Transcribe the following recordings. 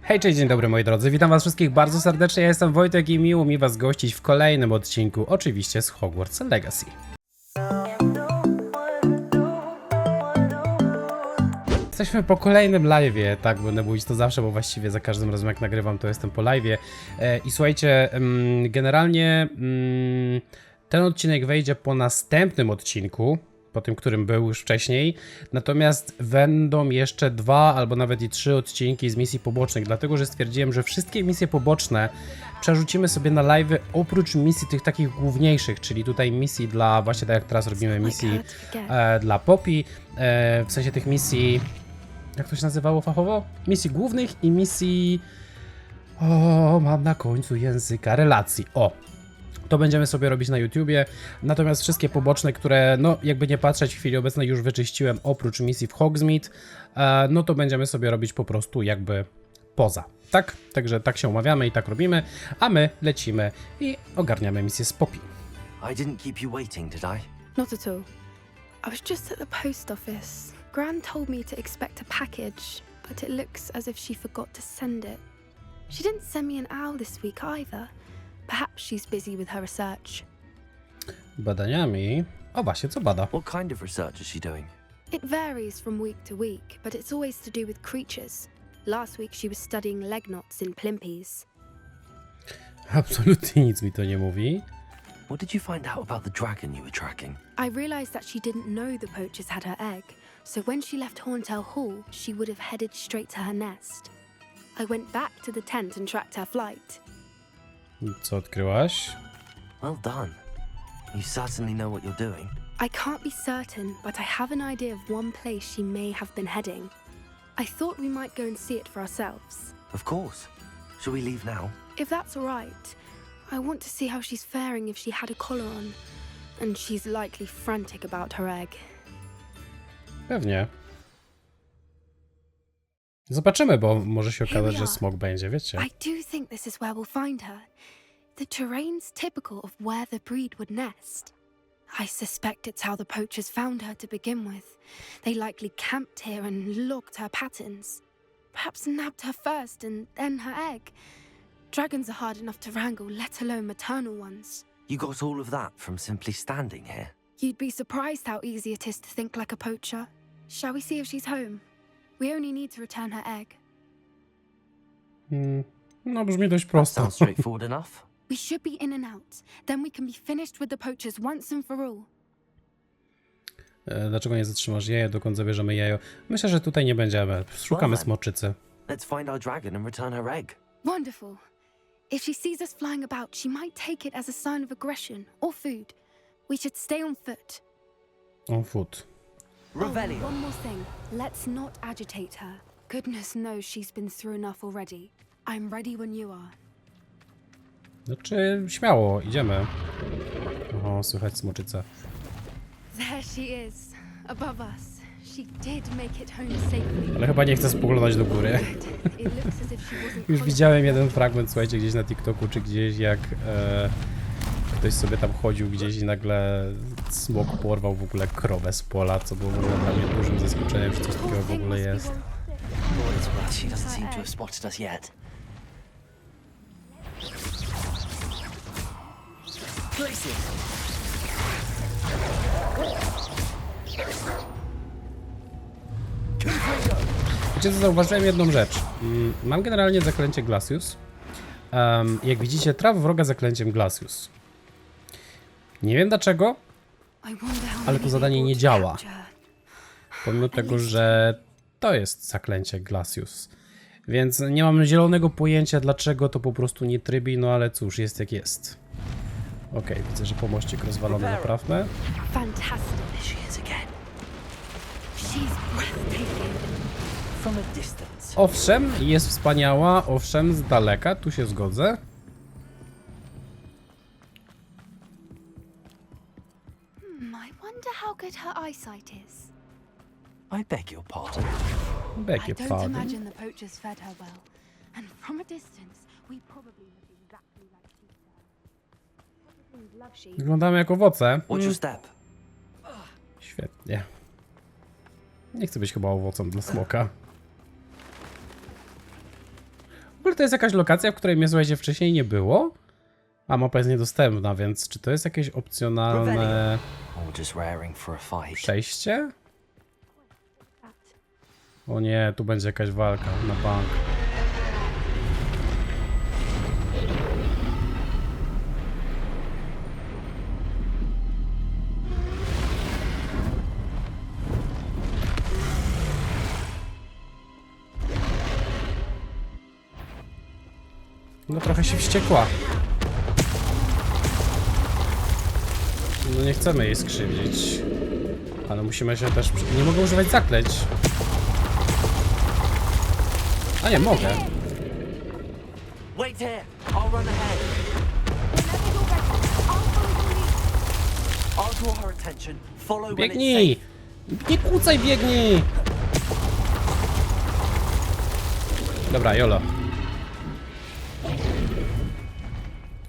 Hej, cześć, dzień dobry moi drodzy, witam was wszystkich bardzo serdecznie, ja jestem Wojtek i miło mi was gościć w kolejnym odcinku, oczywiście z Hogwarts Legacy. Jesteśmy po kolejnym live'ie, tak będę mówić to zawsze, bo właściwie za każdym razem jak nagrywam to jestem po live'ie. I słuchajcie, generalnie ten odcinek wejdzie po następnym odcinku, po tym, którym był już wcześniej, natomiast będą jeszcze 2 albo nawet i 3 odcinki z misji pobocznych, dlatego że stwierdziłem, że wszystkie misje poboczne przerzucimy sobie na live'y oprócz misji tych takich główniejszych, czyli tutaj misji dla, właśnie tak jak teraz robimy misji dla Poppy, w sensie tych misji, jak to się nazywało fachowo? Misji głównych i misji, o, mam na końcu języka, relacji, o. To będziemy sobie robić na YouTubie, natomiast wszystkie poboczne, które, no jakby nie patrzeć, w chwili obecnej już wyczyściłem oprócz misji w Hogsmeade, no to będziemy sobie robić po prostu jakby poza, tak? Także tak się umawiamy i tak robimy, a my lecimy i ogarniamy misję z Poppy. I didn't keep you waiting, did I? Not at all. I was just at the post office. Gran told me to expect a package, but it looks as if she forgot to send it. She didn't send me an owl this week either. Perhaps she's busy with her research. Badaniami? O właśnie, co bada? What kind of research is she doing? It varies from week to week, but it's always to do with creatures. Last week she was studying legnots in Plimpies. Absolutnie nic mi to nie mówi. What did you find out about the dragon you were tracking? I realized that she didn't know the poachers had her egg, so when she left Horntail Hall, she would have headed straight to her nest. I went back to the tent and tracked her flight. Co odkryłaś? Well done. You certainly know what you're doing. I can't be certain, but I have an idea of one place she may have been heading. I thought we might go and see it for ourselves. Of course. Shall we leave now? If that's all right, I want to see how she's faring if she had a collar on. And she's likely frantic about her egg. Pewnie. Zobaczymy, bo może się okazać, że smok będzie, wiecie. I do think this is where we'll find her. The terrain's typical of where the breed would nest. I suspect it's how the poachers found her to begin with. They likely camped here and logged her patterns. Perhaps nabbed her first and then her egg. Dragons are hard enough to wrangle, let alone maternal ones. You got all of that from simply standing here? You'd be surprised how easy it is to think like a poacher. Shall we see if she's home? We only need to return her egg. No brzmi dość That prosto. sounds straightforward enough. We should be in and out. Then we can be finished with the poachers once and for all. Dlaczego nie zatrzymasz jaja, dokąd zabierzemy jajo? Myślę, że tutaj nie będziemy. Szukamy smoczycy. Let's find our dragon and return her egg. Wonderful. If she sees us flying about, she might take it as a sign of aggression or food. We should stay on foot. On foot. Revelio. One more thing. Let's not agitate her. Goodness knows she's been through enough already. I'm ready when you are. Znaczy, śmiało, idziemy. O, słychać smoczycę. There she is, above us. She did make it home safely. Ale chyba nie chcę spoglądać do góry. It looks as if she wasn't Już widziałem jeden fragment, słuchajcie, gdzieś na TikToku, czy gdzieś, jak ktoś sobie tam chodził gdzieś i nagle smok porwał w ogóle krowę z pola, co było w ogóle dla mnie dużym zaskoczeniem, że coś takiego w ogóle jest. For what it's worth, she doesn't seem to have spotted us yet. Places. Wiecie co, zauważyłem jedną rzecz. Mam generalnie zaklęcie Glacius. Jak widzicie, traf wroga zaklęciem Glacius. Nie wiem dlaczego, ale to zadanie nie działa. Pomimo tego, że to jest zaklęcie Glacius. Więc nie mam zielonego pojęcia, dlaczego to po prostu nie trybi, no ale cóż, jest jak jest. Okej, widzę, że pomościk rozwalony, naprawmy. Fantastic. She is again. She's breathtaking. From a distance. Owszem, jest wspaniała, owszem, z daleka, tu się zgodzę. I wonder how good her eyesight is. I beg your pardon. Beg I your don't pardon. imagine the poachers fed her well. And from a distance, we probably look exactly like sheep does. Poachers love sheep. Wyglądamy jak owoce. Watch your step. Świetnie. Nie chcę być chyba owocem dla smoka. ogóle to jest jakaś lokacja, w której mnie, słuchajcie, wcześniej nie było? A mapa jest niedostępna, więc czy to jest jakieś opcjonalne Or just raring for a fight. przejście? O nie, tu będzie jakaś walka na bank. No trochę się wściekła. No nie chcemy jej skrzywdzić. Ale musimy się też... Nie mogę używać zaklęć. A nie, mogę. Wait here. I'll run ahead. I'll draw her attention. Follow when it's Biegnij! Nie kłócaj, biegnij! Dobra, jolo.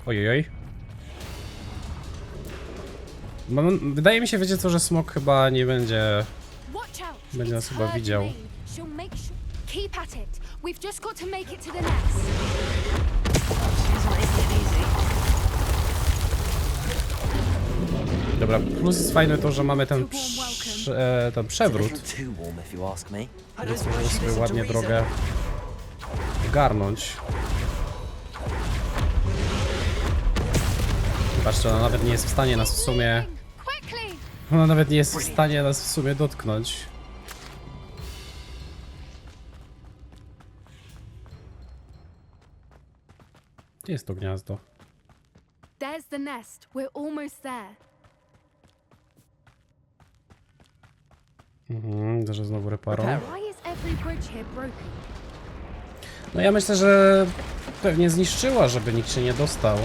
Ojojoj. Wydaje mi się, wiecie co, że smok chyba nie będzie... Będzie nas chyba widział. Keep at it. We've just got to make it to the nest. She's making it easy. Dobra, plus jest fajne to, że mamy ten, ten przewrót. Too warm, if you ask me. Więc możemy sobie ładnie drogę garnąć. Patrzcie, ona nawet nie jest w stanie nas w sumie... Ona nawet nie jest w stanie nas w sumie dotknąć. Gdzie jest to gniazdo? There's the nest. We're almost there. Że znowu reparą. Why is every bridge here broken? No ja myślę, że pewnie zniszczyła, żeby nikt się nie dostał.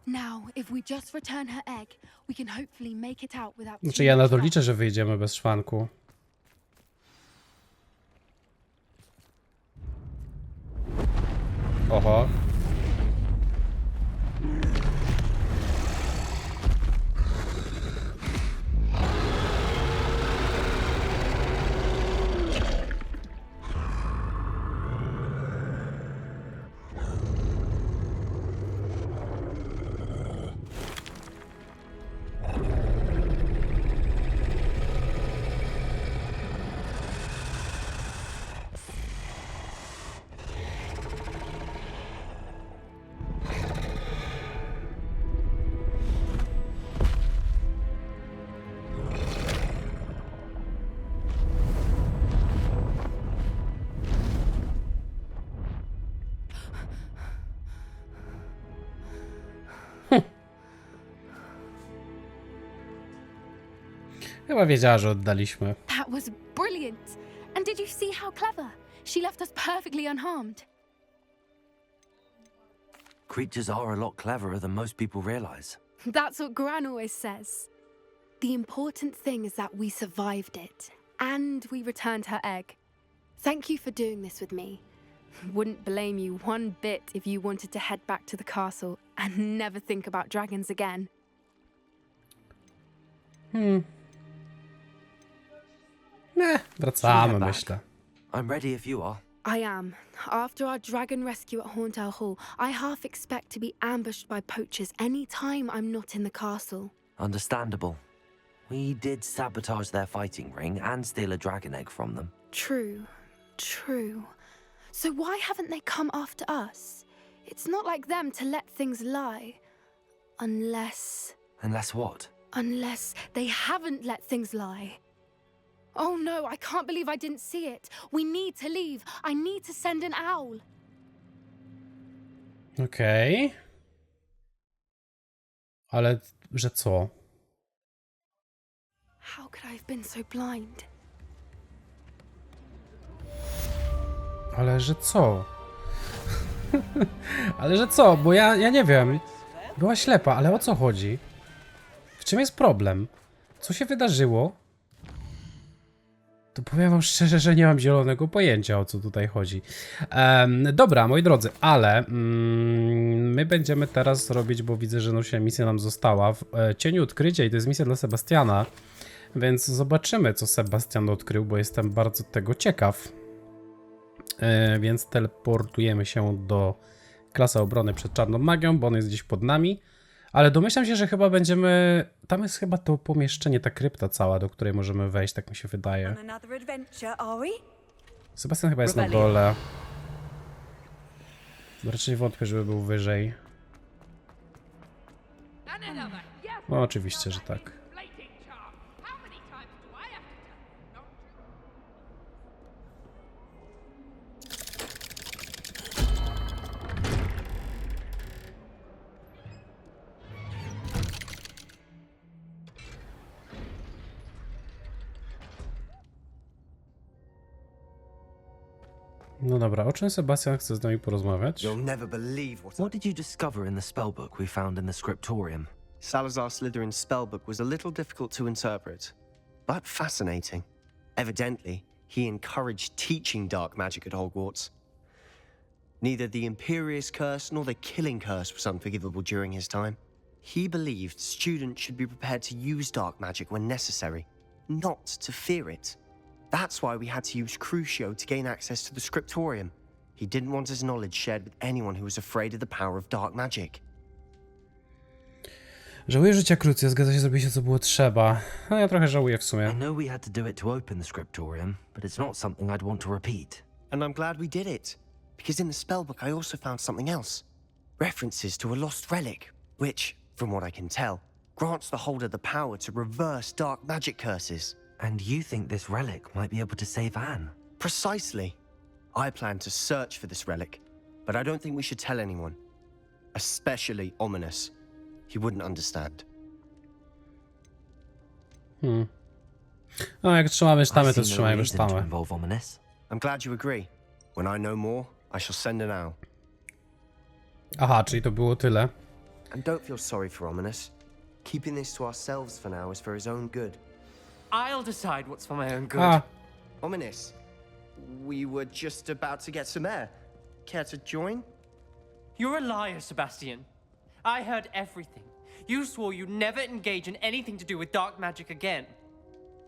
Now, if we just return her egg, we can hopefully make it out without. Znaczy ja na to liczę, że wyjdziemy bez szwanku. Oho. Chyba wiedziała, że oddaliśmy. That was brilliant. And did you see how clever? She left us perfectly unharmed. Creatures are a lot cleverer than most people realize. That's what Gran always says. The important thing is that we survived it, and we returned her egg. Thank you for doing this with me. Wouldn't blame you one bit if you wanted to head back to the castle and never think about dragons again. Wracamy, myślę. I'm ready if you are. I am. After our dragon rescue at Hauntowl Hall, I half expect to be ambushed by poachers any time I'm not in the castle. Understandable. We did sabotage their fighting ring and steal a dragon egg from them. True. True. So why haven't they come after us? It's not like them to let things lie. Unless what? Unless they haven't let things lie. Oh no, I can't believe I didn't see it. We need to leave. I need to send an owl. Okej. Ale, że co? How could I have been so blind? Ale, że co? Ale, że co? Bo ja nie wiem. Była ślepa, ale o co chodzi? W czym jest problem? Co się wydarzyło? To powiem wam szczerze, że nie mam zielonego pojęcia, o co tutaj chodzi. Dobra, moi drodzy, ale my będziemy teraz robić, bo widzę, że misja nam została. W cieniu odkrycia i to jest misja dla Sebastiana. Więc zobaczymy, co Sebastian odkrył, bo jestem bardzo tego ciekaw. Więc teleportujemy się do klasy obrony przed czarną magią, bo on jest gdzieś pod nami. Ale domyślam się, że chyba będziemy... Tam jest chyba to pomieszczenie, ta krypta cała, do której możemy wejść, tak mi się wydaje. Sebastian chyba jest na dole. Raczej wątpię, żeby był wyżej. No oczywiście, że tak. No dobra, o czym Sebastian chce z nami porozmawiać? You'll never believe What did you discover in the spellbook we found in the scriptorium? Salazar Slytherin's spellbook was a little difficult to interpret, but fascinating. Evidently, he encouraged teaching dark magic at Hogwarts. Neither the Imperious Curse nor the Killing Curse was unforgivable during his time. He believed students should be prepared to use dark magic when necessary, not to fear it. That's why we had to use Crucio to gain access to the scriptorium. He didn't want his knowledge shared with anyone who was afraid of the power of dark magic. Żałuję życia Crucio, zgadza się, zrobić co było trzeba. No ja trochę żałuję w I sumie. know we had to do it to open the scriptorium, but it's not something I'd want to repeat. And I'm glad we did it, because in the spellbook I also found something else. References to a lost relic, which, from what I can tell, grants the holder the power to reverse dark magic curses. And you think this relic might be able to save Anne? Precisely. I plan to search for this relic, but I don't think we should tell anyone. Especially Ominous. He wouldn't understand. No jak trzymamy sztamę, I to see no trzymajmy reason to sztamę. involve Ominous. I'm glad you agree. When I know more, I shall send an owl. Aha, czyli to było tyle. And don't feel sorry for Ominous. Keeping this to ourselves for now is for his own good. I'll decide what's for my own good. A, Ominous, we were just about to get some air. Care to join? You're a liar, Sebastian. I heard everything. You swore you'd never engage in anything to do with dark magic again.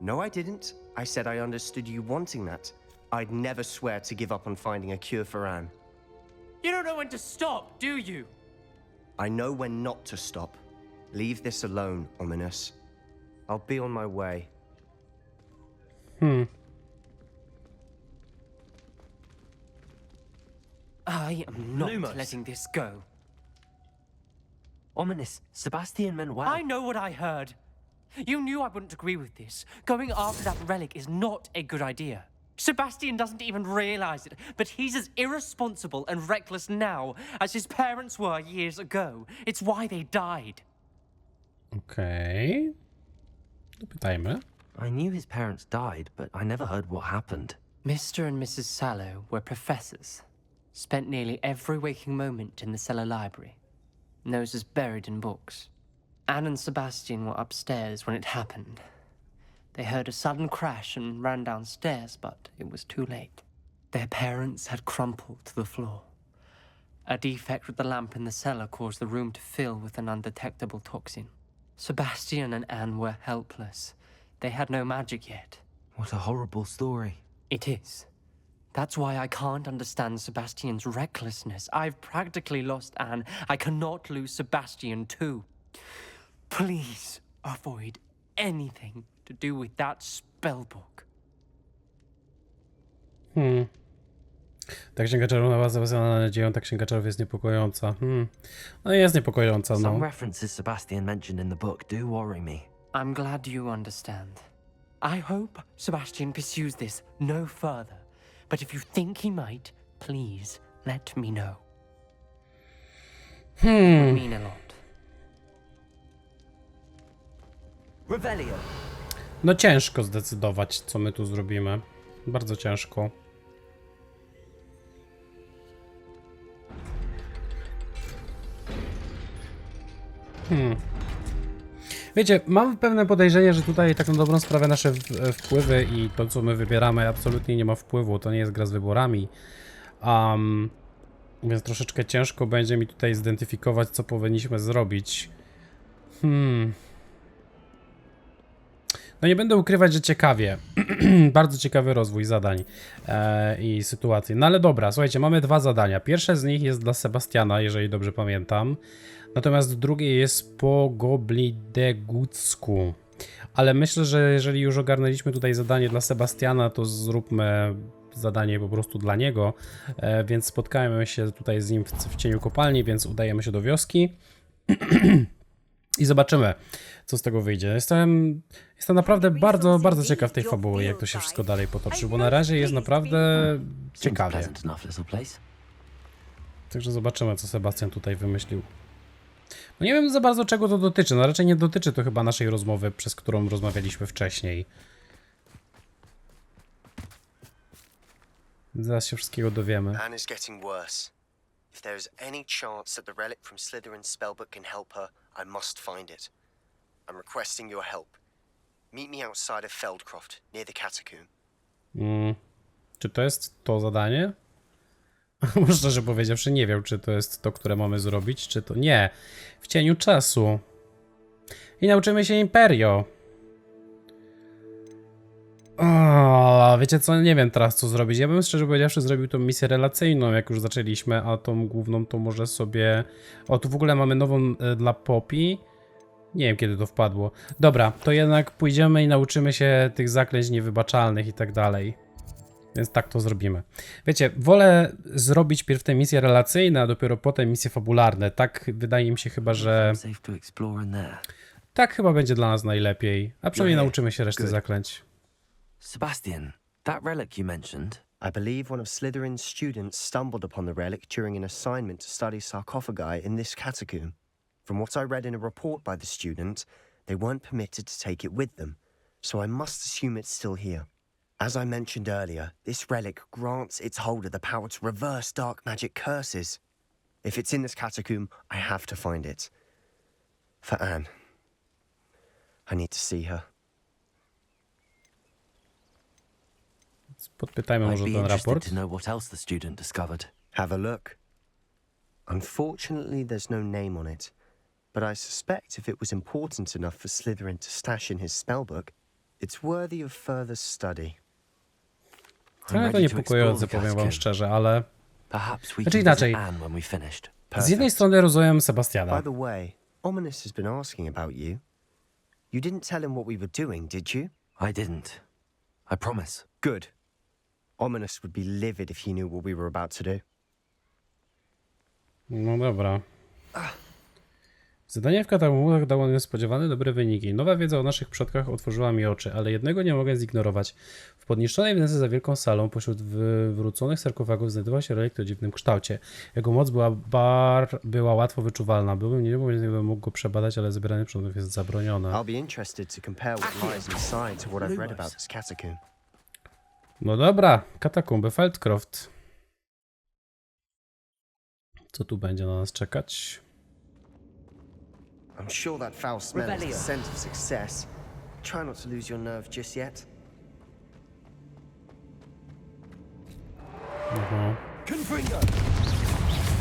No, I didn't. I said I understood you wanting that. I'd never swear to give up on finding a cure for Anne. You don't know when to stop, do you? I know when not to stop. Leave this alone, Ominous. I'll be on my way. I am not Lumos. letting this go. Ominous, Sebastian meant well. I know what I heard. You knew I wouldn't agree with this. Going after that relic is not a good idea. Sebastian doesn't even realize it, but he's as irresponsible and reckless now as his parents were years ago. It's why they died. okej. Dopytajmy. I knew his parents died, but I never heard what happened. Mr. and Mrs. Sallow were professors. Spent nearly every waking moment in the cellar library. Noses buried in books. Anne and Sebastian were upstairs when it happened. They heard a sudden crash and ran downstairs, but it was too late. Their parents had crumpled to the floor. A defect with the lamp in the cellar caused the room to fill with an undetectable toxin. Sebastian and Anne were helpless. They had no magic yet. What a horrible story. It is. That's why I can't understand Sebastian's recklessness. I've practically lost Anne. I cannot lose Sebastian too. Please avoid anything to do with that spellbook. Ta księga czarów była zawiązana nadzieją, ta księga czarów jest niepokojąca. No jest niepokojąca, Some no. references Sebastian mentioned in the book do worry me. I'm glad you understand. I hope Sebastian pursues this no further. But if you think he might, please let me know. It would mean a lot. Revelio. No ciężko zdecydować, co my tu zrobimy. Bardzo ciężko. Wiecie, mam pewne podejrzenie, że tutaj tak na dobrą sprawę nasze wpływy i to, co my wybieramy, absolutnie nie ma wpływu. To nie jest gra z wyborami. Więc troszeczkę ciężko będzie mi tutaj zidentyfikować, co powinniśmy zrobić. No nie będę ukrywać, że ciekawie. Bardzo ciekawy rozwój zadań i sytuacji. No ale dobra, słuchajcie, mamy 2 zadania. Pierwsze z nich jest dla Sebastiana, jeżeli dobrze pamiętam. Natomiast drugie jest po Goblidegucku. Ale myślę, że jeżeli już ogarnęliśmy tutaj zadanie dla Sebastiana, to zróbmy zadanie po prostu dla niego. Więc spotkajmy się tutaj z nim w cieniu kopalni, więc udajemy się do wioski. I zobaczymy, co z tego wyjdzie. Jestem naprawdę bardzo ciekaw tej fabuły, jak to się wszystko dalej potoczy, bo na razie jest naprawdę ciekawie. Także zobaczymy, co Sebastian tutaj wymyślił. No nie wiem za bardzo, czego to dotyczy. No raczej nie dotyczy to chyba naszej rozmowy, przez którą rozmawialiśmy wcześniej. Zaraz się wszystkiego dowiemy. Anne is getting worse. If there is any chance that the relic from Slytherin's spellbook can help her, I must find it. I'm requesting your help. Meet me outside of Feldcroft, near the catacomb. Czy to jest to zadanie? Może szczerze powiedziawszy, nie wiem, czy to jest to, które mamy zrobić, czy to nie. W cieniu czasu. I nauczymy się IMPERIO. O, wiecie co, nie wiem teraz co zrobić. Ja bym szczerze powiedziawszy zrobił tą misję relacyjną, jak już zaczęliśmy, a tą główną to może sobie... O, tu w ogóle mamy nową dla Poppy. Nie wiem kiedy to wpadło. Dobra, to jednak pójdziemy i nauczymy się tych zaklęć niewybaczalnych i tak dalej. Więc tak to zrobimy. Wiecie, wolę zrobić pierw te misje relacyjne, a dopiero potem misje fabularne. Tak wydaje mi się chyba, że... Tak chyba będzie dla nas najlepiej. A przynajmniej nauczymy się reszty zaklęć. Sebastian, that relic you mentioned. I believe one of Slytherin's students stumbled upon the relic during an assignment to study sarcophagi in this catacomb. From what I read in a report by the student, they weren't permitted to take it with them, so I must assume it's still here. As I mentioned earlier, this relic grants its holder the power to reverse dark magic curses. If it's in this catacomb, I have to find it. For Anne. I need to see her. Podpytajmy I'd może be ten interested raport. to know what else the student discovered. Have a look. Unfortunately, there's no name on it, but I suspect if it was important enough for Slytherin to stash in his spellbook, it's worthy of further study. Trochę to niepokojące, powiem wam szczerze, ale... Perhaps we Znaczy can inaczej. visit Anne when we finished. Z jednej strony rozumiem By Sebastiana. the way, Ominous has been asking about you. You didn't tell him what we were doing, did you? I didn't. I promise. Good. Ominous would be livid if he knew what we were about to do. No dobra. Zadanie w katakumbach dało niespodziewane dobre wyniki. Nowa wiedza o naszych przodkach otworzyła mi oczy, ale jednego nie mogę zignorować. W podniszczonej wnęce za wielką salą, pośród wywróconych sarkofagów, znajdował się relikt o dziwnym kształcie. Jego moc była łatwo wyczuwalna. Byłbym nie gdybym mógł go przebadać, ale zbieranie przedmiotów jest zabronione. I'll be interested to compare what lies inside to what I've read about this catacomb. No dobra, katakumby Feldcroft. Co tu będzie na nas czekać? I'm sure that foul smell is the scent of success. Try not to lose your nerve just yet. Confringo!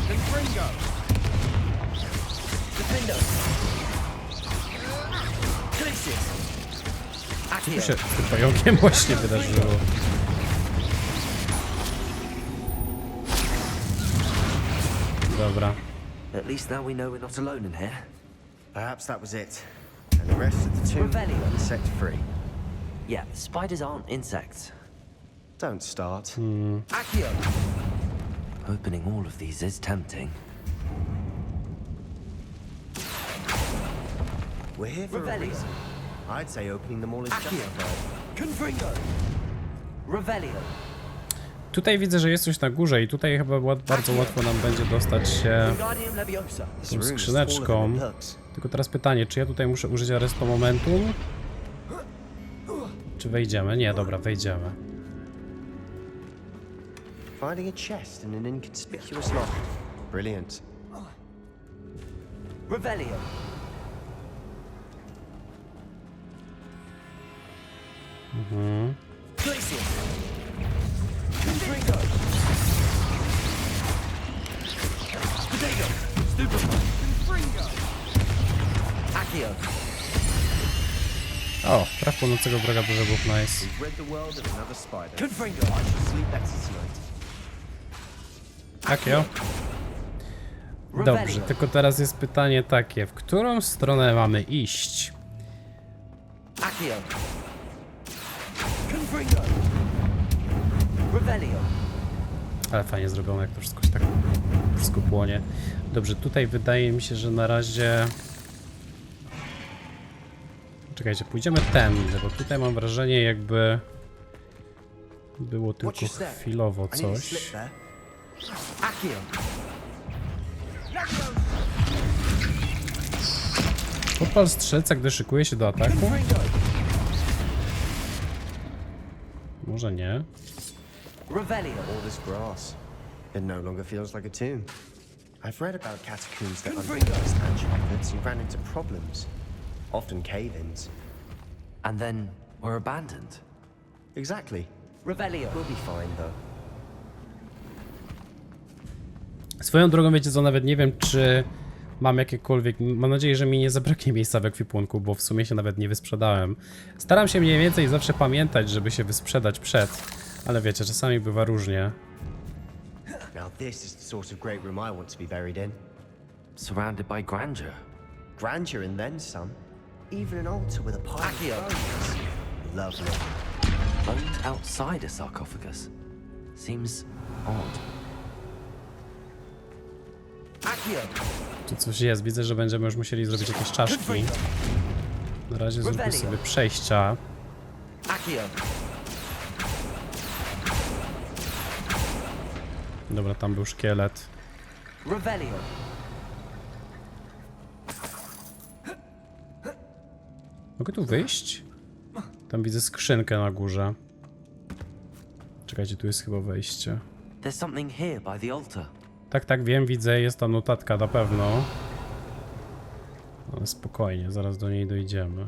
Confringo! Defendo! Glacius! Co się z tym pająkiem właśnie wydarzyło? Dobra. At least now we know we're not alone in here. Perhaps that was it. And the rest of the tomb will be set free. Yeah, spiders aren't insects. Don't start. Accio! Opening all of these is tempting. We're here for a Revelio! reason. I'd say opening them all is Accio! justified. Confringo! Revelio! Tutaj widzę, że jest coś na górze i tutaj chyba bardzo łatwo nam będzie dostać się Wingardium Leviosa! This tą room is skrzyneczką. smaller than it looks. Tylko teraz pytanie, czy ja tutaj muszę użyć arresto momentum? Czy wejdziemy? Nie, dobra, wejdziemy. Finding a chest in an inconspicuous lock. Brilliant. Revelio! Glacius! Confringo! Potato! Stupefy! Confringo! Accio! O, traf płonącego wroga do żebrów, nice. We've rid the world of another spider. Confringo. I shall sleep better tonight. Akio. Dobrze, tylko teraz jest pytanie takie, w którą stronę mamy iść? Accio. Confringo. Revelio. Ale fajnie zrobione, jak to wszystko się tak wszystko płonie. Dobrze, tutaj wydaje mi się, że na razie... Czekajcie, pójdziemy tędy, bo tutaj mam wrażenie, jakby było tylko chwilowo I need to coś. slip there. Accio. Podpal strzelca, gdy szykuje się do ataku? Confringo. Może nie. Revelio. All this grass. It no longer feels like a tomb. I've read about catacombs that Confringo. underwent ancient methods and ran into problems. Often cave-ins. And then were abandoned. Exactly. Revelio. We'll be fine, though. Swoją drogą, wiecie co, nawet nie wiem, czy mam jakiekolwiek... Mam nadzieję, że mi nie zabraknie miejsca w ekwipunku, bo w sumie się nawet nie wysprzedałem. Staram się mniej więcej zawsze pamiętać, żeby się wysprzedać przed, ale wiecie, czasami bywa różnie. Now this is the sort of great room I want to be buried in. Surrounded by grandeur. Grandeur and then some. Even an altar with a pile of Accio. bones. Lovely. Bones outside a sarcophagus. Seems odd. Accio. Tu coś jest, widzę, że będziemy już musieli zrobić jakieś czaszki. Na razie zróbmy sobie przejścia. Accio. Dobra, tam był szkielet. Revelio. Mogę tu wyjść? Tam widzę skrzynkę na górze. Czekajcie, tu jest chyba wejście. There's something here by the altar. Tak, wiem, widzę, jest tam notatka na pewno. Ale spokojnie, zaraz do niej dojdziemy.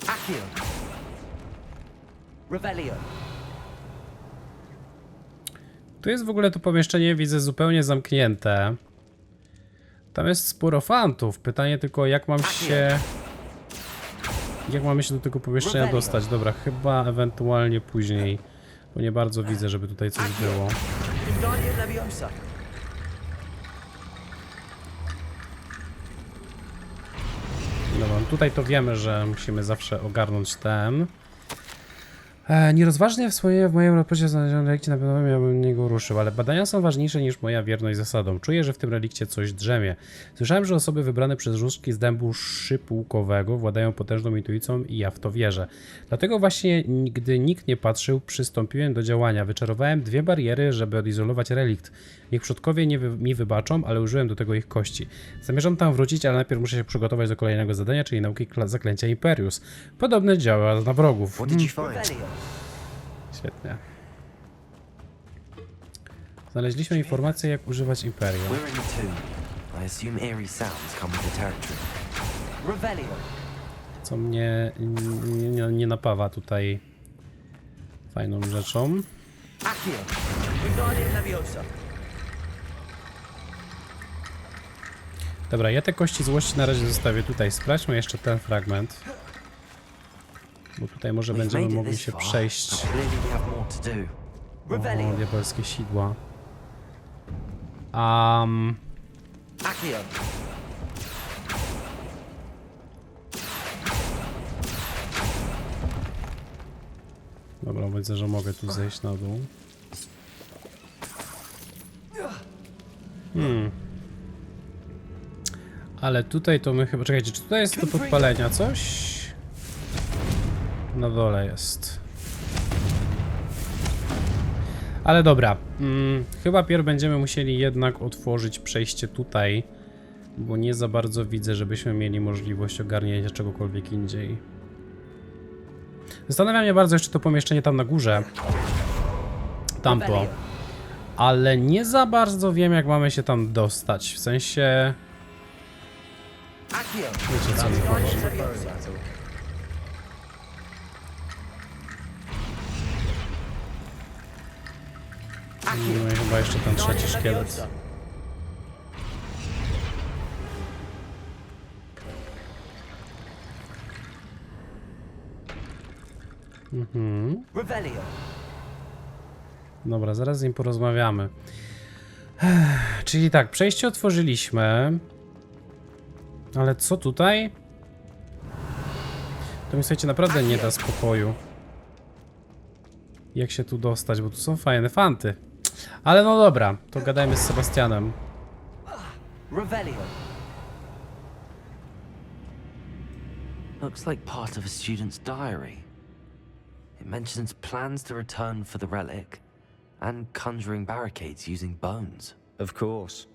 Accio. Revelio. Tu jest w ogóle to pomieszczenie, widzę, zupełnie zamknięte. Tam jest sporo fantów. Pytanie tylko, jak mam się... Jak mamy się do tego pomieszczenia dostać? Dobra, chyba ewentualnie później. Bo nie bardzo widzę, żeby tutaj coś było. Wingardium Leviosa. Dobra, tutaj to wiemy, że musimy zawsze ogarnąć ten. Nierozważnie wspomnienia w moim raporcie znalezionym relikcie, na pewno miałbym niego ruszył, ale badania są ważniejsze niż moja wierność zasadom. Czuję, że w tym relikcie coś drzemie. Słyszałem, że osoby wybrane przez różdżki z dębu szypułkowego władają potężną intuicją i ja w to wierzę. Dlatego właśnie, gdy nikt nie patrzył, przystąpiłem do działania. Wyczarowałem 2 bariery, żeby odizolować relikt. Niech przodkowie mi wybaczą, ale użyłem do tego ich kości. Zamierzam tam wrócić, ale najpierw muszę się przygotować do kolejnego zadania, czyli nauki zaklęcia Imperius. Podobne działa na wrogów. What did you find? Revelio. Świetnie. Znaleźliśmy informację, jak używać Imperium. We're in the tomb. I assume eerie sounds come with the territory. Revelio. Co mnie nie napawa tutaj fajną rzeczą. Accio. Wingardium Leviosa. Dobra, ja te kości złości na razie zostawię tutaj. Sprawdźmy jeszcze ten fragment. Bo tutaj może We've będziemy made it mogli this się far, przejść. but clearly we have more to do. Revelio. O, diabelskie sidła. Accio. Dobra, widzę, że mogę tu zejść na dół. Ale tutaj to my chyba... Czekajcie, czy tutaj jest do podpalenia coś? Na dole jest. Ale dobra. Chyba pierw będziemy musieli jednak otworzyć przejście tutaj. Bo nie za bardzo widzę, żebyśmy mieli możliwość ogarnięcia czegokolwiek indziej. Zastanawia mnie bardzo jeszcze to pomieszczenie tam na górze. Tamto. Ale nie za bardzo wiem, jak mamy się tam dostać. W sensie... Accio. Wiecie, co mi chodzi. Leviosa. No i chyba jeszcze ten trzeci szkielet. Revelio. Dobra, zaraz z nim porozmawiamy. Czyli tak, przejście otworzyliśmy. Ale co tutaj? To mi, słuchajcie, naprawdę nie da spokoju. Jak się tu dostać, bo tu są fajne fanty. Ale no dobra, to gadajmy z Sebastianem. Revelio. Looks like part of a student's diary. It mentions plans to return for the relic and conjuring barricades using bones. Of course.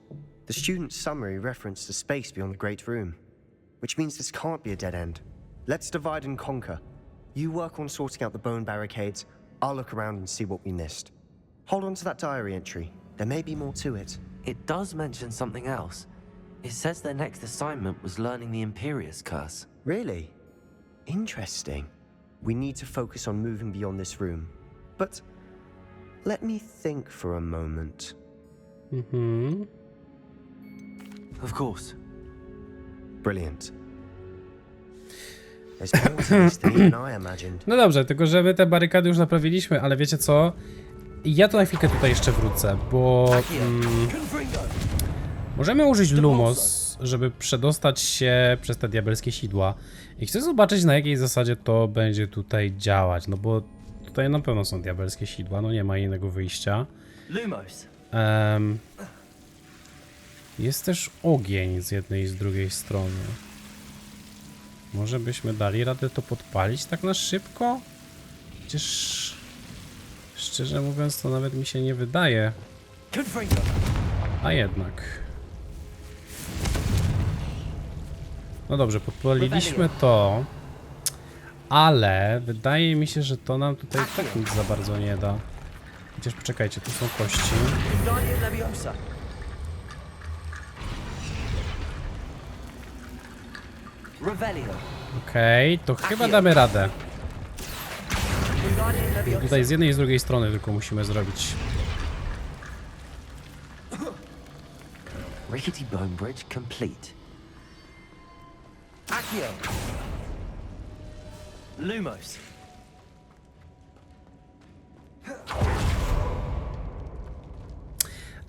The student's summary referenced a space beyond the Great Room, which means this can't be a dead end. Let's divide and conquer. You work on sorting out the bone barricades, I'll look around and see what we missed. Hold on to that diary entry. There may be more to it. It does mention something else. It says their next assignment was learning the Imperius curse. Really? Interesting. We need to focus on moving beyond this room. But let me think for a moment. Of course. Brilliant. There's more to this than even I imagined. No dobrze, tylko że my te barykady już naprawiliśmy, ale wiecie co? Ja to na chwilkę tutaj jeszcze wrócę, bo możemy użyć Lumos, żeby przedostać się przez te diabelskie sidła. I chcę zobaczyć, na jakiej zasadzie to będzie tutaj działać, no bo tutaj na pewno są diabelskie sidła, no nie ma innego wyjścia. Lumos. Jest też ogień z jednej i z drugiej strony. Może byśmy dali radę to podpalić tak na szybko? Przecież szczerze mówiąc to nawet mi się nie wydaje. Confringo. A jednak. No dobrze, podpaliliśmy to. Ale wydaje mi się, że to nam tutaj tak nic za bardzo nie da. Chociaż poczekajcie, tu są kości. Wingardium Leviosa. Revelio. Okej, to chyba damy radę. Wingardium Leviosa. Tutaj z jednej i z drugiej strony tylko musimy zrobić. Rickety bone bridge complete. Accio. Lumos.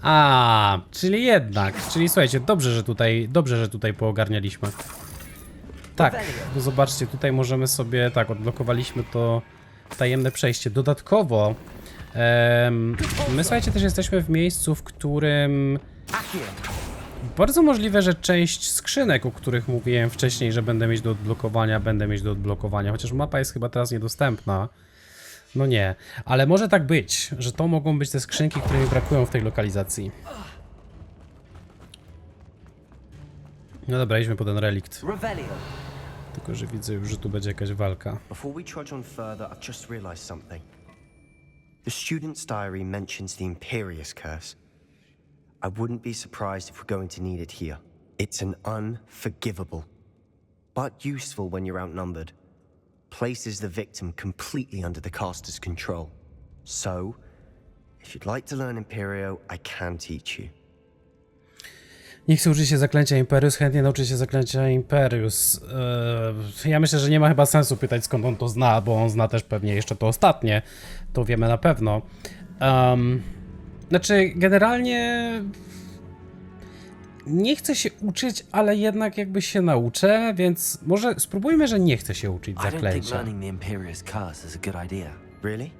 A, czyli jednak. Czyli słuchajcie, dobrze, że tutaj poogarnialiśmy. Tak, bo zobaczcie, tutaj możemy sobie, tak, odblokowaliśmy to tajemne przejście. Dodatkowo, my, słuchajcie, też jesteśmy w miejscu, w którym Accio. bardzo możliwe, że część skrzynek, o których mówiłem wcześniej, że będę mieć do odblokowania, chociaż mapa jest chyba teraz niedostępna. No nie, ale może tak być, że to mogą być te skrzynki, które mi brakują w tej lokalizacji. No dobra, idźmy po ten relikt. Revelio. Tylko że widzę już, że tu będzie jakaś walka. Before we trudge on further, I've just realized something. The student's diary mentions the Imperius curse. I wouldn't be surprised if we're going to need it here. It's an unforgivable, but useful when you're outnumbered. Places the victim completely under the caster's control. So, if you'd like to learn Imperio, I can teach you. Nie chcę uczyć się zaklęcia Imperius, chętnie nauczy się zaklęcia Imperius. Ja myślę, że nie ma chyba sensu pytać, skąd on to zna, bo on zna też pewnie jeszcze to ostatnie. To wiemy na pewno. Znaczy, generalnie nie chcę się uczyć, ale jednak jakby się nauczę, więc może spróbujmy, że nie chcę się uczyć I don't think zaklęcia. learning the Imperius curse is a good idea. Really?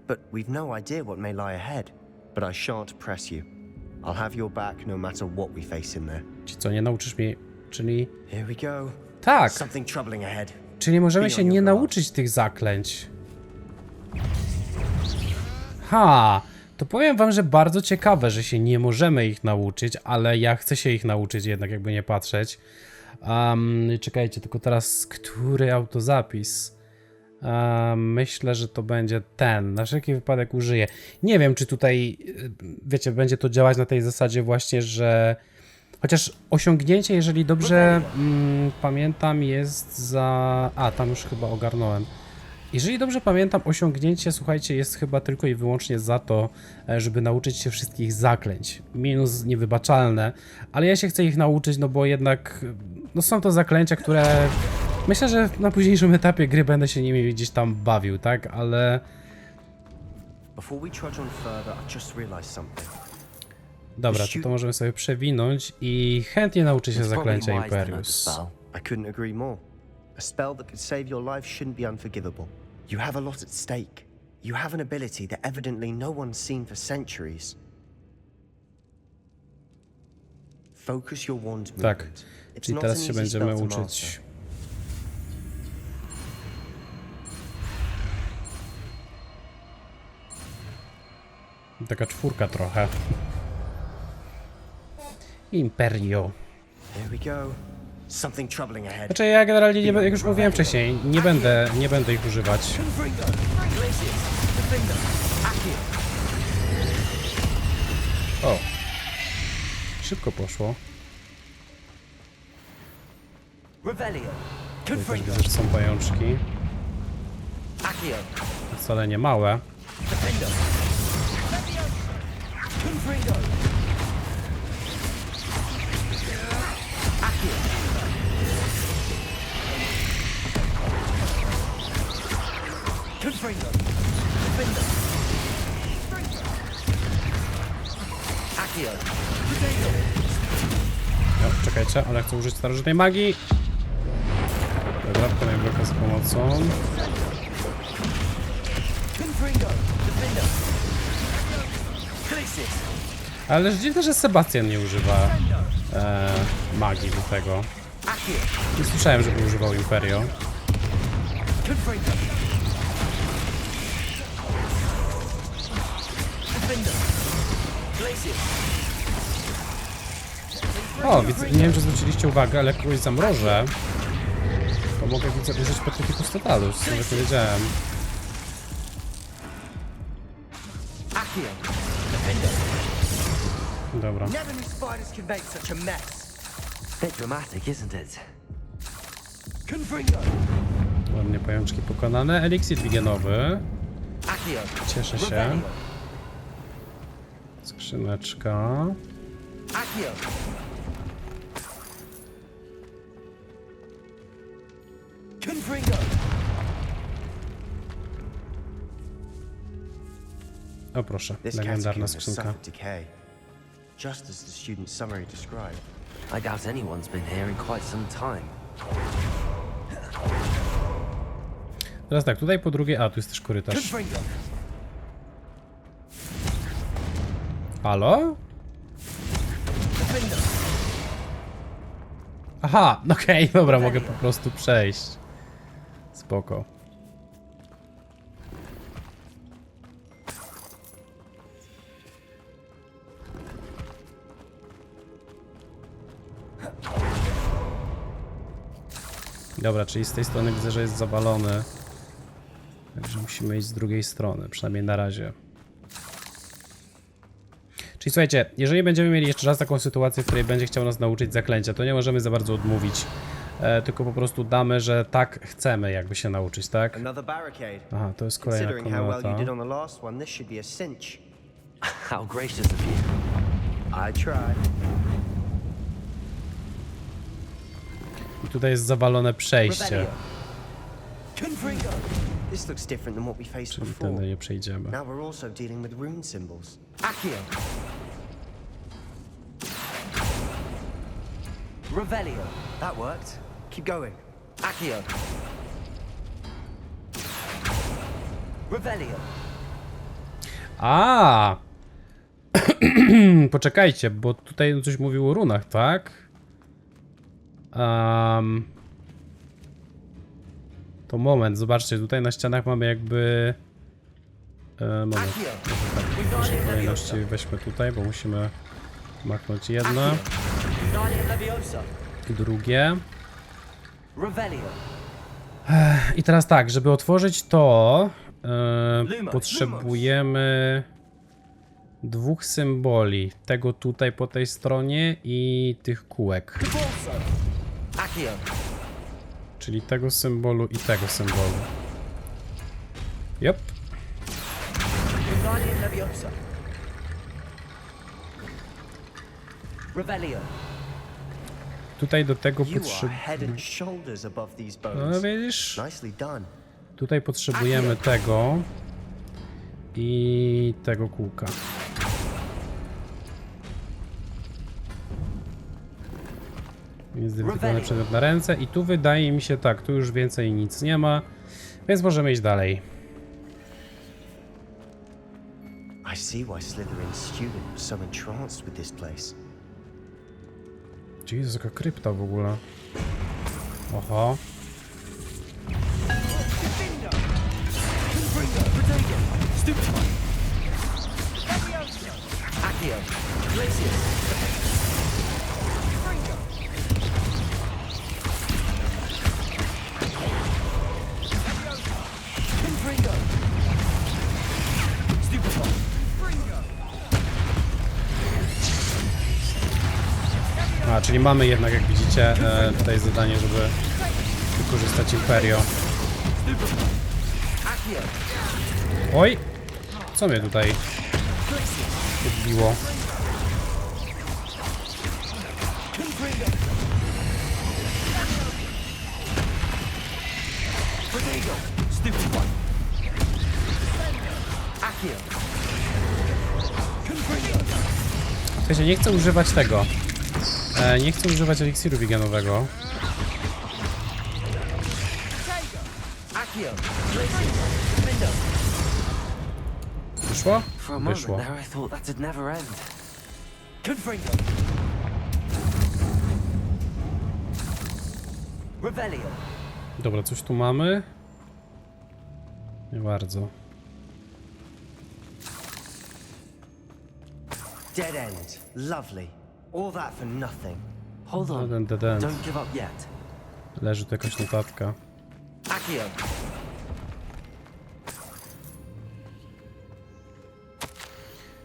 But we've no idea what may lie ahead. But I shan't press you. I'll have your back no matter what we face in there. Ci co, nie nauczysz mnie, czyli... Here we go. Tak, Something troubling ahead. czyli możemy się nie nauczyć tych zaklęć. Ha! To powiem wam, że bardzo ciekawe, że się nie możemy ich nauczyć, ale ja chcę się ich nauczyć jednak, jakby nie patrzeć. Czekajcie, tylko teraz, który autozapis? Myślę, że to będzie ten. Na wszelki wypadek użyję. Nie wiem, czy tutaj, wiecie, będzie to działać na tej zasadzie właśnie, że... Chociaż osiągnięcie, jeżeli dobrze pamiętam, jest za... A, tam już chyba ogarnąłem. Jeżeli dobrze pamiętam, osiągnięcie, słuchajcie, jest chyba tylko i wyłącznie za to, żeby nauczyć się wszystkich zaklęć. Minus niewybaczalne, ale ja się chcę ich nauczyć, no bo jednak no są to zaklęcia, które Myślę, że na późniejszym etapie gry będę się nimi gdzieś tam bawił, tak? Ale... Before we trudge on further, I just realized something. Dobra, to możemy sobie przewinąć i chętnie nauczę się It's probably zaklęcia wise to know the Imperius. spell. I couldn't agree more. A spell that could save your life shouldn't be unforgivable. You have a lot at stake. You have an ability that evidently no one's seen for centuries. Focus your wand Tak, movement. It's czyli not teraz an się easy będziemy spell to uczyć. master. Taka czwórka trochę. Imperio. Here we go. Something troubling ahead. Znaczy ja generalnie, nie, jak już mówiłem wcześniej, nie będę ich używać. Confringo. Glacius. Defender. Accio. O. Szybko poszło. Revelio. Tutaj też Confringo. widzę, że są pajączki. Accio. Wcale nie małe. Defender. Confringo. Accio. Confringo. Defender. Accio. O, czekajcie, ale chcę użyć starożytnej magii. Dobra, kolejny bloka z pomocą. Confringo. Defender. Glacius. Ale dziwne, że Sebastian nie używa magii do tego. Accio. Nie słyszałem, żeby używał Imperio. Confringo. Defender. Glacius. O, widzę, nie wiem, czy zwróciliście uwagę, ale jak kogoś zamrożę, to mogę widzę użyć Petrificus Totalus, nawet nie wiedziałem. Accio. Defender. Dobra. Never knew spiders could make such a mess. Bit dramatic, isn't it? Confringo. Ładnie pajączki pokonane. Eliksir wigenowy. Accio. Cieszę się. Revelio. Skrzyneczka. Accio. Confringo. O proszę, This legendarna catacomb has skrzynka. suffered decay, just as the student's summary described. I doubt anyone's been here in quite some time. Teraz tak, tutaj po drugiej... A, tu jest też korytarz. Confringo. Halo? Defender. Aha, okej, dobra, mogę po prostu przejść. Spoko. Dobra, czyli z tej strony widzę, że jest zawalony. Także musimy iść z drugiej strony, przynajmniej na razie. Czyli słuchajcie, jeżeli będziemy mieli jeszcze raz taką sytuację, w której będzie chciał nas nauczyć zaklęcia, to nie możemy za bardzo odmówić. Tylko po prostu damy, że tak chcemy jakby się nauczyć, tak? Another barricade. Aha, to jest kolejna Considering how well you komnata. did on the last one, this should be a cinch. How gracious of you. I tried. I tutaj jest zawalone przejście, Revelio. Confringo. This looks different than what we faced czyli before. tędy nie przejdziemy. Now we're also dealing with rune symbols. Accio. Revelio. That worked. Keep going. Accio. Revelio. A! Poczekajcie, bo tutaj coś mówił o runach, tak? To moment, zobaczcie, tutaj na ścianach mamy jakby... moment, Accio. w pierwszej kolejności weźmy tutaj, bo musimy machnąć jedno, Wingardium Leviosa. drugie. Revelio. I teraz tak, żeby otworzyć to, Lumos, potrzebujemy dwóch symboli. Tego tutaj po tej stronie i tych kółek. Bolso. Accio. Czyli tego symbolu i tego symbolu. Jop. Wingardium Leviosa. Revelio. Tutaj do tego You are potrzebujemy... head and shoulders above these No bones. widzisz? Nicely done. Tutaj potrzebujemy tego i tego kółka. Zidentyfikowany przedmiot na ręce i tu wydaje mi się tak, tu już więcej nic nie ma, więc możemy iść dalej. I see why Slytherin's student was so entranced with this place. Czyli to jest jaka krypta w ogóle. Oho. Accio. Glacius. Confringo. Stupefy. A, czyli mamy jednak, jak widzicie, tutaj zadanie, żeby wykorzystać Imperio. Accio. Oj! Co mnie tutaj odbiło? Protego. Stupefy. Accio. Confringo. Słuchajcie, nie chcę używać tego. Nie chcę używać eliksiru wiganowego. Accio. Glacius. Defendo. Wyszło? For a moment Wyszło. there, I thought that'd never end. Confringo. Revelio. Dobra, coś tu mamy? Nie bardzo. Dead end. Lovely. All that for nothing. Hold on. Dead end. Don't give up yet. Leży tu jakaś notatka. Accio.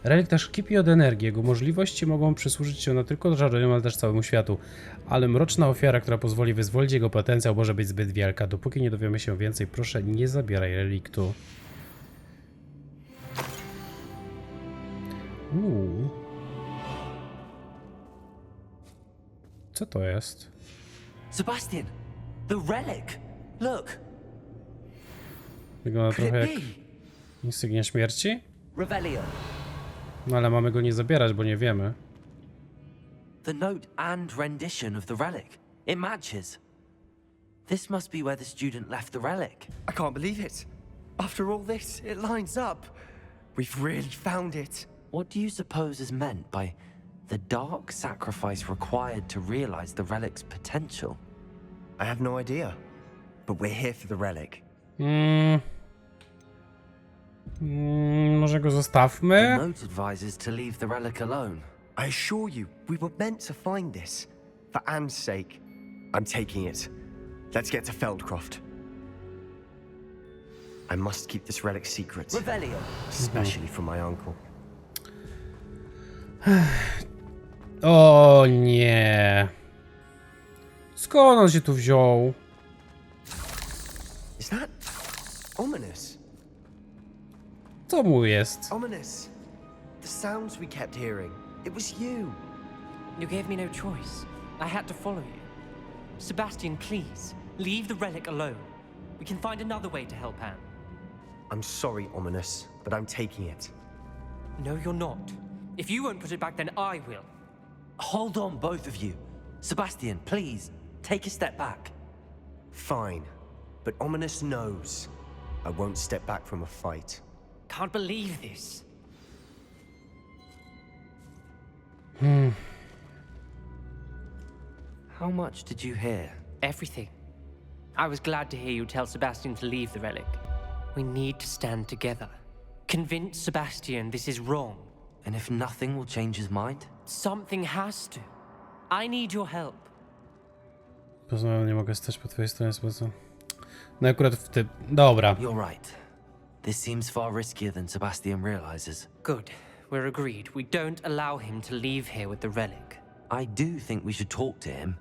Relik też kipi od energii. Jego możliwości mogą przysłużyć się tylko czarodziejom, ale też całemu światu. Ale mroczna ofiara, która pozwoli wyzwolić jego potencjał, może być zbyt wielka. Dopóki nie dowiemy się więcej, proszę, nie zabieraj reliktu. Co to jest? Sebastian. The relic. Look. Wygląda Could trochę it jak be? insygnia śmierci? Revelio. No ale mamy go nie zabierać, bo nie wiemy. The note and rendition of the relic. It matches. This must be where the student left the relic. I can't believe it. After all this, it lines up. We've really found it. What do you suppose is meant by the dark sacrifice required to realize the relic's potential? I have no idea. But we're here for the relic. Może go The zostawmy? note advises to leave the relic alone. I assure you, we were meant to find this. For Anne's sake, I'm taking it. Let's get to Feldcroft. I must keep this relic secret, Revelio. especially from my uncle. O nie. Skąd on się tu wziął? Is that ominous? Co mu jest? Ominous. The sounds we kept hearing. It was you. You gave me no choice. I had to follow you. Sebastian, please, leave the relic alone. We can find another way to help Anne. I'm sorry, Ominous, but I'm taking it. No, you're not. If you won't put it back, then I will. Hold on, both of you. Sebastian, please, take a step back. Fine, but Ominous knows I won't step back from a fight. Can't believe this. How much did you hear? Everything. I was glad to hear you tell Sebastian to leave the relic. We need to stand together. Convince Sebastian this is wrong. And if nothing will change his mind? Something has to. I need your help. Poznałem, nie mogę stać po twojej stronie sposób. No akurat w tym... Dobra. You're right. This seems far riskier than Sebastian realizes. Good. We're agreed. We don't allow him to leave here with the relic. I do think we should talk to him,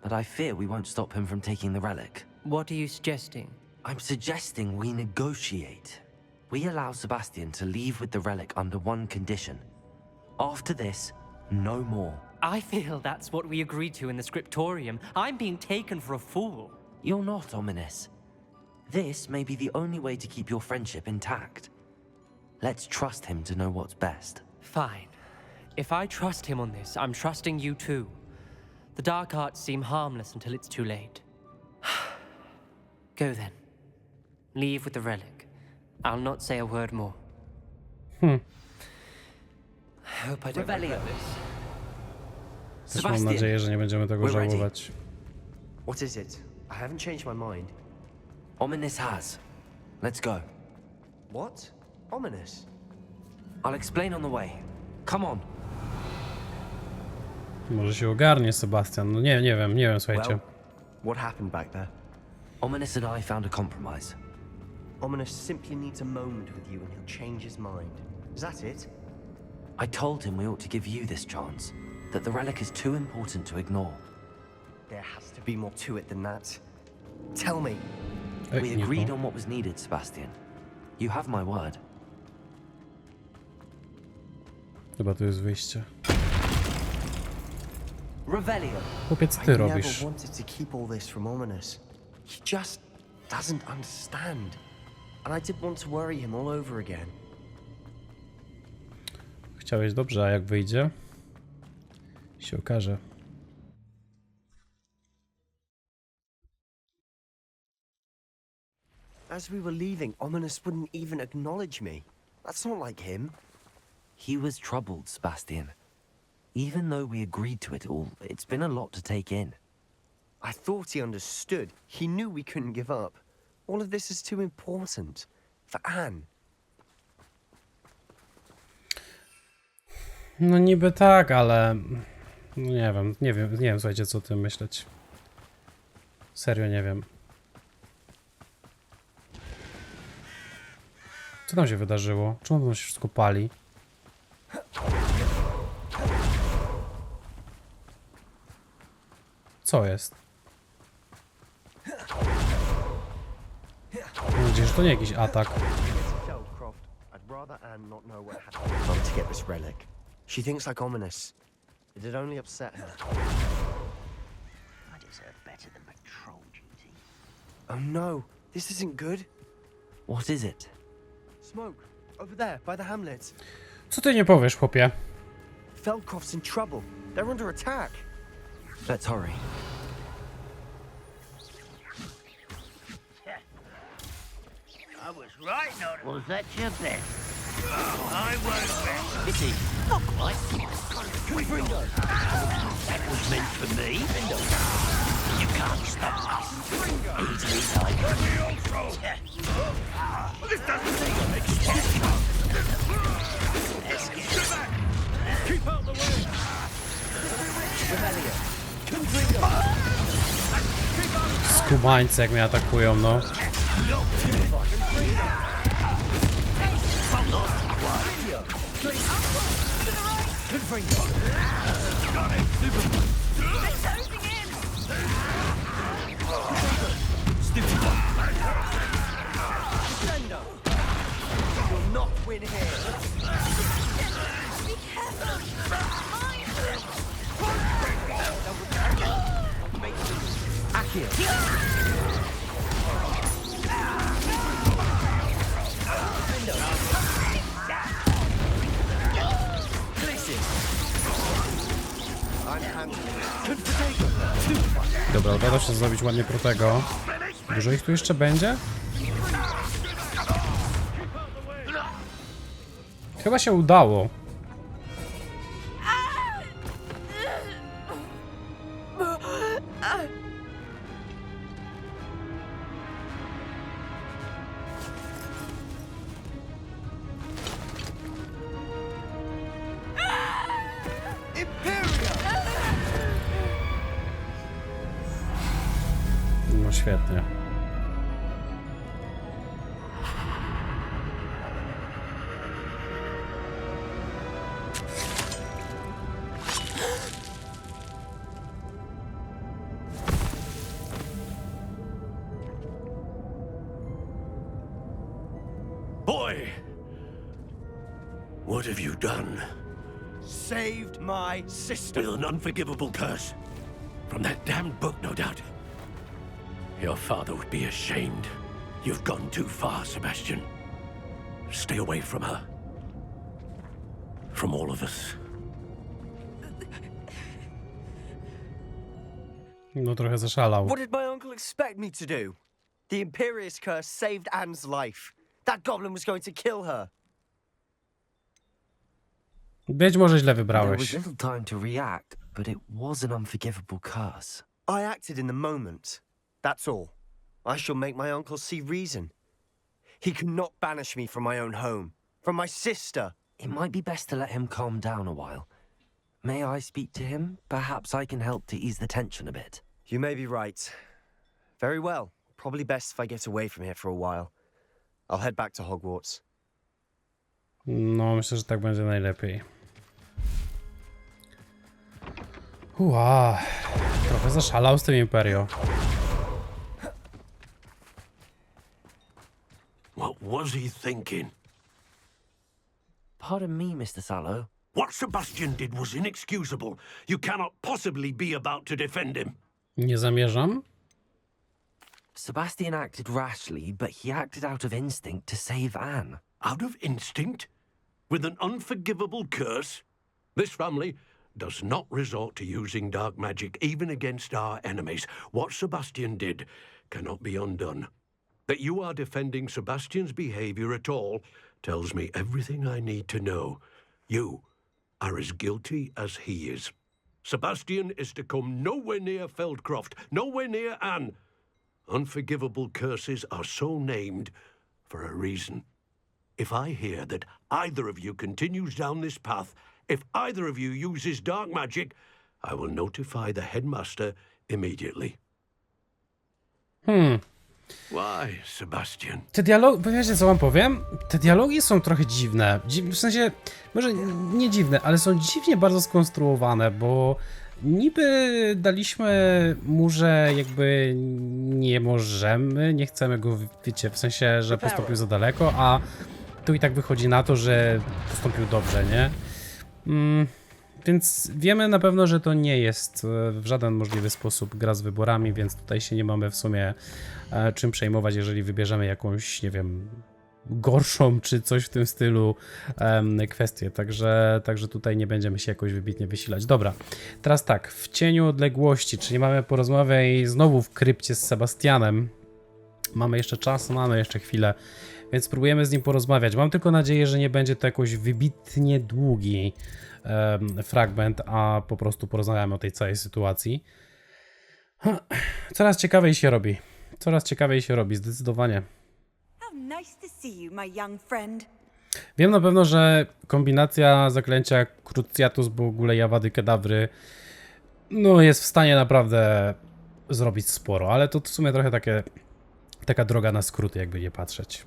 but I fear we won't stop him from taking the relic. What are you suggesting? I'm suggesting we negotiate. We allow Sebastian to leave with the relic under one condition. After this, no more. I feel that's what we agreed to in the scriptorium. I'm being taken for a fool. You're not ominous. This may be the only way to keep your friendship intact. Let's trust him to know what's best. Fine. If I trust him on this, I'm trusting you too. The dark arts seem harmless until it's too late. Go then. Leave with the relic. I'll not say a word more. I hope I don't Revelio. regret this. Też mam nadzieję, że nie będziemy tego We're ready. żałować. What is it? I haven't changed my mind. Ominous has. Let's go. What? Ominous? I'll explain on the way. Come on. Może się ogarnie Sebastian. No nie wiem, słuchajcie. Well, what happened back there? Ominous and I found a compromise. Ominous simply needs a moment with you and he'll change his mind. Is that it? I told him we ought to give you this chance, that the relic is too important to ignore. There has to be more to it than that. Tell me. Ej, We nie agreed to. on what was needed, Sebastian. You have my word. Chyba tu jest wyjście. Revelio. Chłopiec, I ty never robisz. wanted to keep all this from Ominous. He just doesn't understand. And I didn't want to worry him all over again. Chciałeś dobrze, a jak wyjdzie? Się okaże. As we were leaving, Ominous wouldn't even acknowledge me. That's not like him. He was troubled, Sebastian. Even though we agreed to it all, it's been a lot to take in. I thought he understood. He knew we couldn't give up. All of this is too important. For Anne. No niby tak, ale... No nie wiem, słuchajcie, co o tym myśleć. Serio nie wiem. Co tam się wydarzyło? Czemu tam się wszystko pali? Co jest? Mam nadzieję, że to nie jakiś atak. Feldcroft, I'd rather Anne not know what happened. Mum to get this relic. She thinks like Ominous. It'd only upset her. I deserve better than patrol duty. Oh no, this isn't good. What is it? Smoke, over there, by the hamlet. Co ty nie powiesz, chłopie? Feldcroft's in trouble. They're under attack. Let's hurry. I was right, not was that your best? I won't rest. Pity, not quite. That was meant for me. You can't stop us. Easily taken. This doesn't seem an excuse. Keep out the way. Revelio. Skubańcy jak mnie atakują, no. You'll not win here. Dobra, udało się zrobić ładnie protego. Dużo ich tu jeszcze będzie? Chyba się udało. No świetnie. Boy! What have you done? saved my sister. With an unforgivable curse. From that damned book, no doubt. Your father would be ashamed. You've gone too far, Sebastian. Stay away from her. From all of us. No trochę zaszalał. What did my uncle expect me to do? The Imperious curse saved Anne's life. That goblin was going to kill her. Być może źle There was wybrałeś. little time to react, but it was an unforgivable curse. I acted in the moment. That's all. I shall make my uncle see reason. He cannot banish me from my own home, from my sister. It might be best to let him calm down a while. May I speak to him? Perhaps I can help to ease the tension a bit. You may be right. Very well. Probably best if I get away from here for a while. I'll head back to Hogwarts. No, myślę, że tak będzie najlepiej. Ua, trochę zaszalał z tym Imperio. What was he thinking? Pardon me, Mr. Sallow. What Sebastian did was inexcusable. You cannot possibly be about to defend him. Nie zamierzam. Sebastian acted rashly, but he acted out of instinct to save Anne. Out of instinct? With an unforgivable curse? This family does not resort to using dark magic even against our enemies. What Sebastian did cannot be undone. That you are defending Sebastian's behavior at all tells me everything I need to know. You are as guilty as he is. Sebastian is to come nowhere near Feldcroft, nowhere near Anne. Unforgivable curses are so named for a reason. If I hear that either of you continues down this path, if either of you uses dark magic, I will notify the headmaster immediately. Why, Sebastian? Te dialogi, wiecie co wam powiem? Te dialogi są trochę dziwne. W sensie, może nie dziwne, ale są dziwnie bardzo skonstruowane, bo niby daliśmy mu, że jakby nie możemy, nie chcemy go, wiecie, w sensie, że postąpił za daleko, a tu i tak wychodzi na to, że postąpił dobrze, nie? Więc wiemy na pewno, że to nie jest w żaden możliwy sposób gra z wyborami, więc tutaj się nie mamy w sumie czym przejmować, jeżeli wybierzemy jakąś, nie wiem, gorszą czy coś w tym stylu kwestię. Także tutaj nie będziemy się jakoś wybitnie wysilać. Dobra, teraz tak, w cieniu odległości, czyli mamy porozmawiać znowu w krypcie z Sebastianem. Mamy jeszcze czas, mamy jeszcze chwilę, więc spróbujemy z nim porozmawiać. Mam tylko nadzieję, że nie będzie to jakoś wybitnie długi fragment, a po prostu porozmawiamy o tej całej sytuacji. Coraz ciekawiej się robi. Coraz ciekawiej się robi, zdecydowanie. Wiem na pewno, że kombinacja zaklęcia Cruciatus, bo w ogóle Jawady Kedawry, no jest w stanie naprawdę zrobić sporo, ale to w sumie trochę taka droga na skróty, jakby nie patrzeć.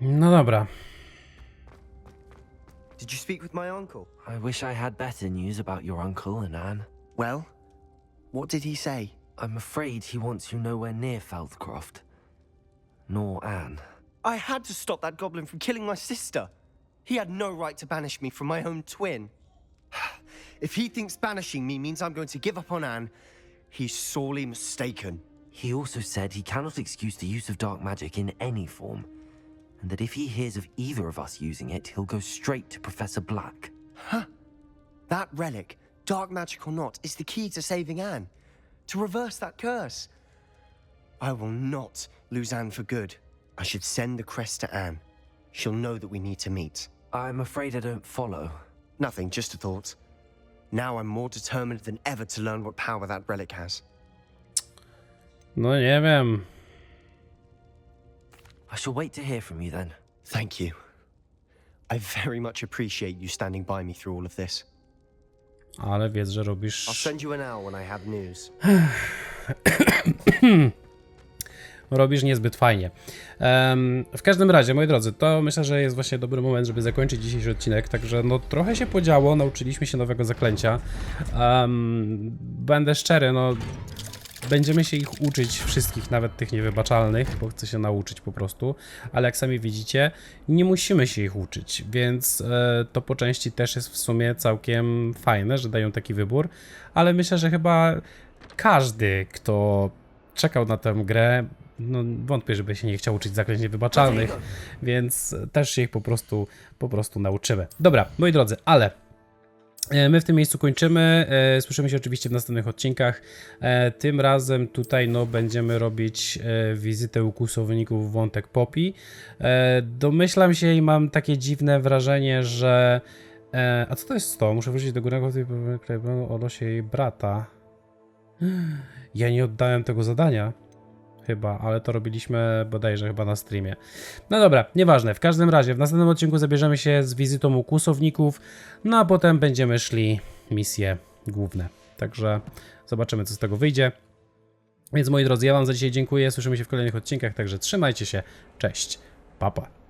No dobra. Did you speak with my uncle? I wish I had better news about your uncle and Anne. Well, what did he say? I'm afraid he wants you nowhere near Feldcroft. Nor Anne. I had to stop that goblin from killing my sister. He had no right to banish me from my own twin. If he thinks banishing me means I'm going to give up on Anne, he's sorely mistaken. He also said he cannot excuse the use of dark magic in any form, and that if he hears of either of us using it, he'll go straight to Professor Black. Huh? That relic, dark magic or not, is the key to saving Anne. To reverse that curse. I will not lose Anne for good. I should send the crest to Anne. She'll know that we need to meet. I'm afraid I don't follow. Nothing, just a thought. Now I'm more determined than ever to learn what power that relic has. No nie wiem. I shall wait to hear from you then. Thank you. I very much appreciate you standing by me through all of this. Ale wiedz, że I'll robisz... send you an hour when I have news. robisz niezbyt fajnie. W każdym razie, moi drodzy, to myślę, że jest właśnie dobry moment, żeby zakończyć dzisiejszy odcinek, także no trochę się podziało, nauczyliśmy się nowego zaklęcia. Będę szczery, no będziemy się ich uczyć wszystkich, nawet tych niewybaczalnych, bo chcę się nauczyć po prostu, ale jak sami widzicie, nie musimy się ich uczyć, więc to po części też jest w sumie całkiem fajne, że dają taki wybór, ale myślę, że chyba każdy, kto czekał na tę grę, no wątpię, żeby się nie chciał uczyć zaklęć niewybaczalnych, więc też się ich po prostu nauczymy. Dobra, moi drodzy, ale my w tym miejscu kończymy, słyszymy się oczywiście w następnych odcinkach. Tym razem tutaj no, będziemy robić wizytę u kłusowników wątek Poppy. Domyślam się i mam takie dziwne wrażenie, że... A co to jest to? Muszę wrócić do górnego kraju o losie jej brata. Ja nie oddałem tego zadania. Chyba, ale to robiliśmy bodajże chyba na streamie. No dobra, nieważne. W każdym razie w następnym odcinku zabierzemy się z wizytą u kłusowników, no a potem będziemy szli misje główne. Także zobaczymy, co z tego wyjdzie. Więc moi drodzy, ja wam za dzisiaj dziękuję. Słyszymy się w kolejnych odcinkach, także trzymajcie się. Cześć. Pa, pa.